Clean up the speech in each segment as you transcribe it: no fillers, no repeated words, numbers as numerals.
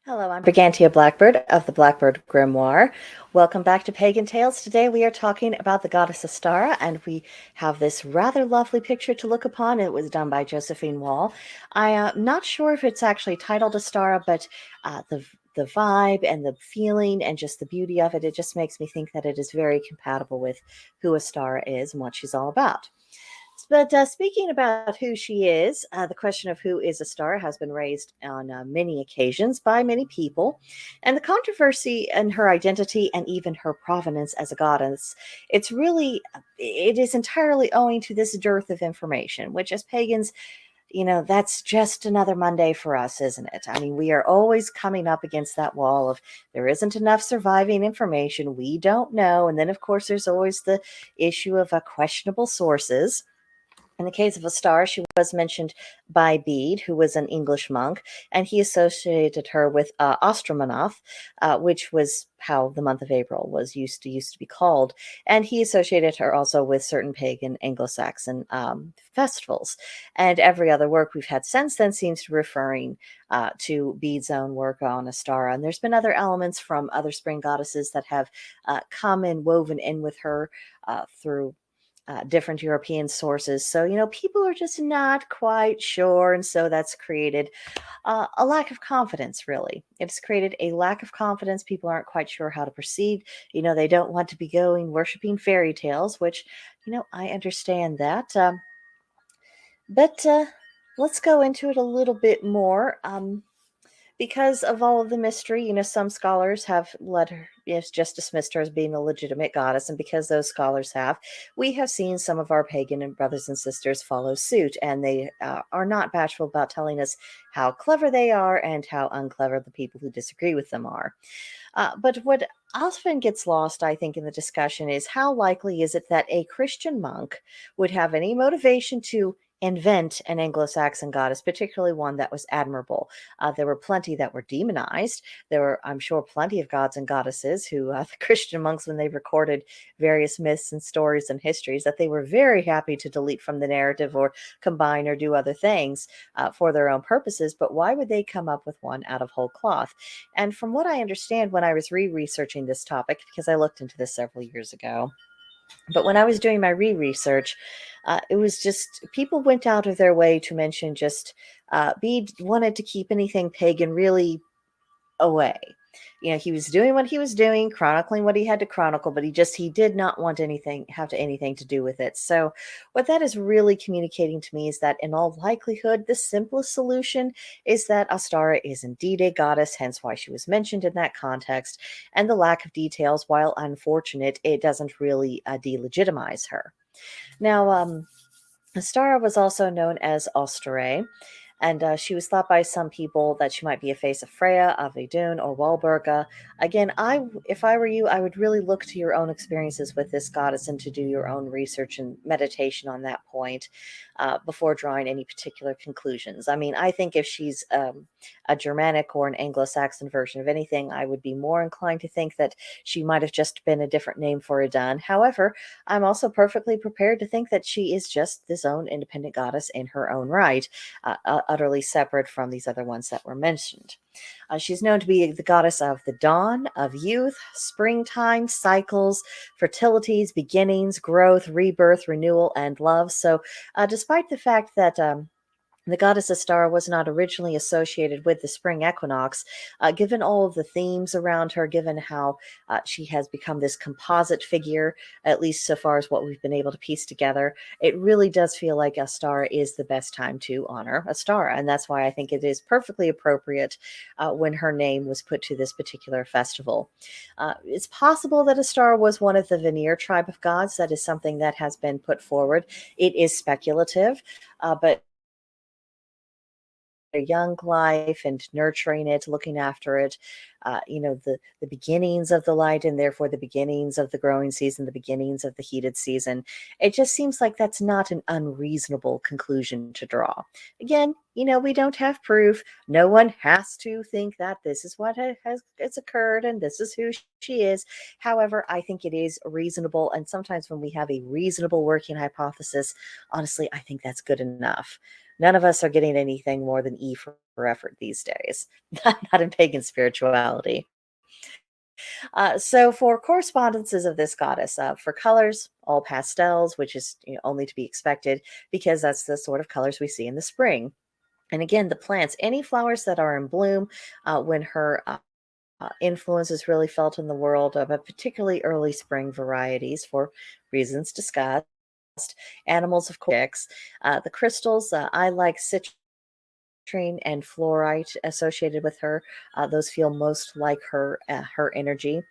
Hello, I'm Brigantia Blackbird of the Blackbird Grimoire. Welcome back to Pagan Tales. Today we are talking about the goddess Ostara, and we have this rather lovely picture to look upon. It was done by Josephine Wall. I'm not sure if it's actually titled Ostara, but the vibe and the feeling and just the beauty of it, it just makes me think that it is very compatible with who Ostara is and what she's all about. But speaking about who she is, the question of who is a star has been raised on many occasions by many people. And the controversy in her identity and even her provenance as a goddess, it is entirely owing to this dearth of information, which as pagans, that's just another Monday for us, isn't it? I mean, we are always coming up against that wall of there isn't enough surviving information. We don't know. And then, of course, there's always the issue of questionable sources. In the case of Ostara, she was mentioned by Bede, who was an English monk, and he associated her with Ostramonoth, which was how the month of April was used to be called, and he associated her also with certain pagan Anglo-Saxon festivals. And every other work we've had since then seems to be referring to Bede's own work on Ostara. And there's been other elements from other spring goddesses that have come and woven in with her through different European sources. So, people are just not quite sure. And so that's created a lack of confidence, really. It's created a lack of confidence. People aren't quite sure how to proceed. They don't want to be going worshiping fairy tales, which, I understand that. But let's go into it a little bit more. Because of all of the mystery, some scholars have let her, just dismissed her as being a legitimate goddess. And because those scholars have, we have seen some of our pagan and brothers and sisters follow suit. And they are not bashful about telling us how clever they are and how unclever the people who disagree with them are. But what often gets lost, I think, in the discussion is how likely is it that a Christian monk would have any motivation to invent an Anglo-Saxon goddess, particularly one that was admirable. There were plenty that were demonized. There were, I'm sure, plenty of gods and goddesses who the Christian monks, when they recorded various myths and stories and histories, that they were very happy to delete from the narrative or combine or do other things for their own purposes. But why would they come up with one out of whole cloth? And from what I understand, when I was researching this topic, because I looked into this several years ago, but when I was doing my research, it was just people went out of their way to mention just Bede wanted to keep anything pagan really away. He was doing what he was doing, chronicling what he had to chronicle, but he did not want anything to do with it. So what that is really communicating to me is that in all likelihood, the simplest solution is that Ostara is indeed a goddess, hence why she was mentioned in that context. And the lack of details, while unfortunate, it doesn't really delegitimize her. Now, Ostara was also known as Ostare, and she was thought by some people that she might be a face of Freya, of Idun, or Walburga. Again, if I were you, I would really look to your own experiences with this goddess and to do your own research and meditation on that point before drawing any particular conclusions. I mean, I think if she's a Germanic or an Anglo-Saxon version of anything, I would be more inclined to think that she might have just been a different name for Idun. However, I'm also perfectly prepared to think that she is just this own independent goddess in her own right, utterly separate from these other ones that were mentioned. She's known to be the goddess of the dawn, of youth, springtime, cycles, fertilities, beginnings, growth, rebirth, renewal, and love. So despite the fact that the goddess Ostara was not originally associated with the spring equinox. Given all of the themes around her, given how she has become this composite figure, at least so far as what we've been able to piece together, it really does feel like Ostara is the best time to honor Ostara. And that's why I think it is perfectly appropriate when her name was put to this particular festival. It's possible that Ostara was one of the Vanir tribe of gods. That is something that has been put forward. It is speculative, but young life and nurturing it, looking after it, the beginnings of the light and therefore the beginnings of the growing season, the beginnings of the heated season. It just seems like that's not an unreasonable conclusion to draw. Again, we don't have proof. No one has to think that this is what has occurred and this is who she is. However, I think it is reasonable. And sometimes when we have a reasonable working hypothesis, honestly, I think that's good enough. None of us are getting anything more than E for effort these days, not in pagan spirituality. So for correspondences of this goddess, for colors, all pastels, which is only to be expected because that's the sort of colors we see in the spring. And again, the plants, any flowers that are in bloom when her influence is really felt in the world, but particularly early spring varieties for reasons discussed. Animals, of course, the crystals, I like citrine and fluorite associated with her. Those feel most like her energy.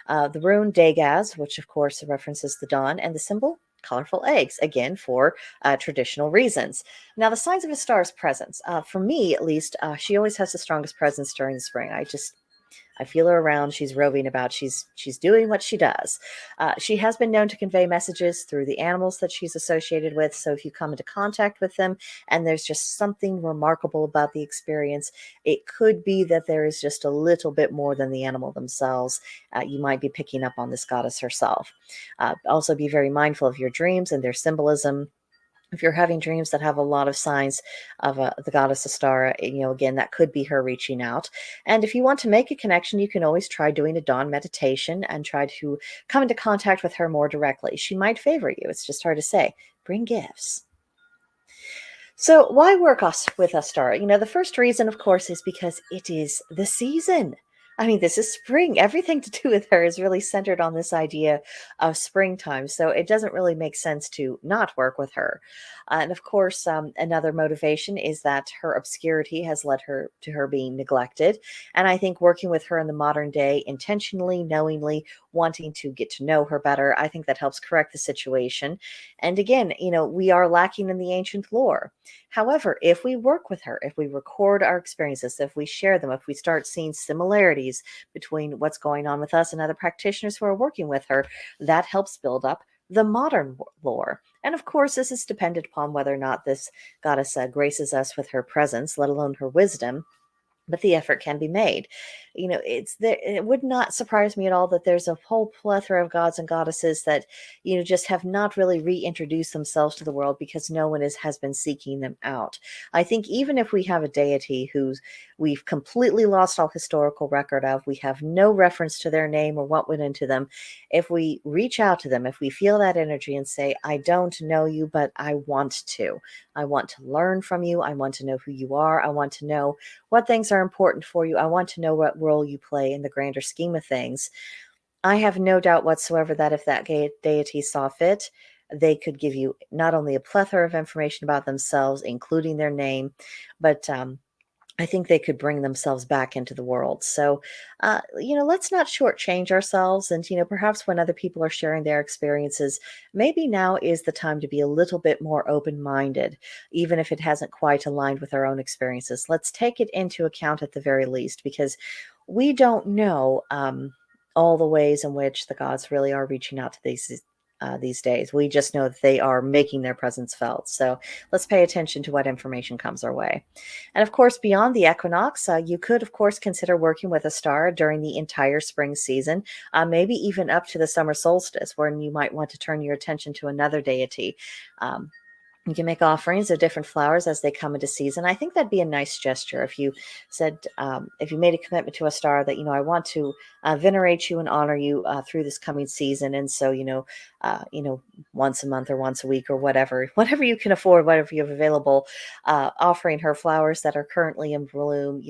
The rune Dagaz, which of course references the dawn, and the symbol colorful eggs, again for traditional reasons. Now, the signs of Ostara's presence, for me at least, she always has the strongest presence during the spring. I feel her around. She's roving about. She's doing what she does. She has been known to convey messages through the animals that she's associated with. So if you come into contact with them and there's just something remarkable about the experience, it could be that there is just a little bit more than the animal themselves. You might be picking up on this goddess herself. Also be very mindful of your dreams and their symbolism. If you're having dreams that have a lot of signs of the goddess Ostara, again, that could be her reaching out. And if you want to make a connection, you can always try doing a dawn meditation and try to come into contact with her more directly. She might favor you. It's just hard to say. Bring gifts. So why work with Ostara? The first reason, of course, is because it is the season. I mean, this is spring. Everything to do with her is really centered on this idea of springtime. So it doesn't really make sense to not work with her. And of course, another motivation is that her obscurity has led her to her being neglected. And I think working with her in the modern day, intentionally, knowingly, wanting to get to know her better, I think that helps correct the situation. And again, we are lacking in the ancient lore. However, if we work with her, if we record our experiences, if we share them, if we start seeing similarities between what's going on with us and other practitioners who are working with her, that helps build up the modern lore. And of course, this is dependent upon whether or not this goddess graces us with her presence, let alone her wisdom. But the effort can be made. It would not surprise me at all that there's a whole plethora of gods and goddesses that, just have not really reintroduced themselves to the world because no one has been seeking them out. I think even if we have a deity who's we've completely lost all historical record of, we have no reference to their name or what went into them. If we reach out to them, if we feel that energy and say, I don't know you, but I want to learn from you. I want to know who you are. I want to know what things are important for you. I want to know what role you play in the grander scheme of things. I have no doubt whatsoever that if that deity saw fit, they could give you not only a plethora of information about themselves, including their name, but I think they could bring themselves back into the world. So, let's not shortchange ourselves. And, perhaps when other people are sharing their experiences, maybe now is the time to be a little bit more open-minded, even if it hasn't quite aligned with our own experiences. Let's take it into account at the very least, because we don't know all the ways in which the gods really are reaching out to these days. We just know that they are making their presence felt. So let's pay attention to what information comes our way. And of course, beyond the equinox, you could, of course, consider working with a star during the entire spring season, maybe even up to the summer solstice, when you might want to turn your attention to another deity. You can make offerings of different flowers as they come into season. I think that'd be a nice gesture if you said, if you made a commitment to a star that, I want to venerate you and honor you through this coming season. And so, once a month or once a week or whatever you can afford, whatever you have available, offering her flowers that are currently in bloom,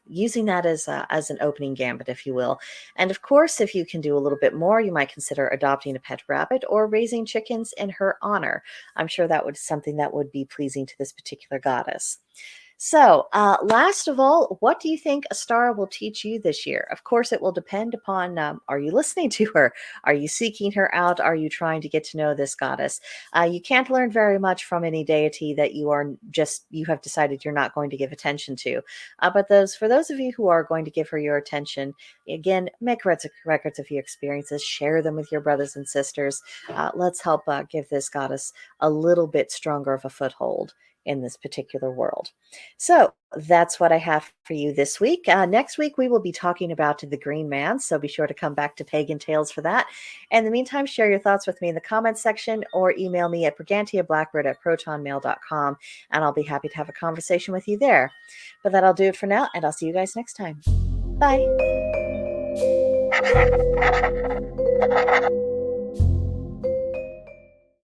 using that as an opening gambit, if you will. And of course, if you can do a little bit more, you might consider adopting a pet rabbit or raising chickens in her honor. I'm sure that would something that would be pleasing to this particular goddess. So, last of all, what do you think Ostara will teach you this year? Of course, it will depend upon are you listening to her? Are you seeking her out? Are you trying to get to know this goddess? You can't learn very much from any deity that you have decided you're not going to give attention to. But for those of you who are going to give her your attention, again, make records of your experiences, share them with your brothers and sisters. Let's help give this goddess a little bit stronger of a foothold in this particular world. So that's what I have for you this week. Next week, we will be talking about the Green Man. So be sure to come back to Pagan Tales for that. In the meantime, share your thoughts with me in the comments section or email me at brigantiablackbird@protonmail.com, and I'll be happy to have a conversation with you there. But that'll do it for now, and I'll see you guys next time. Bye.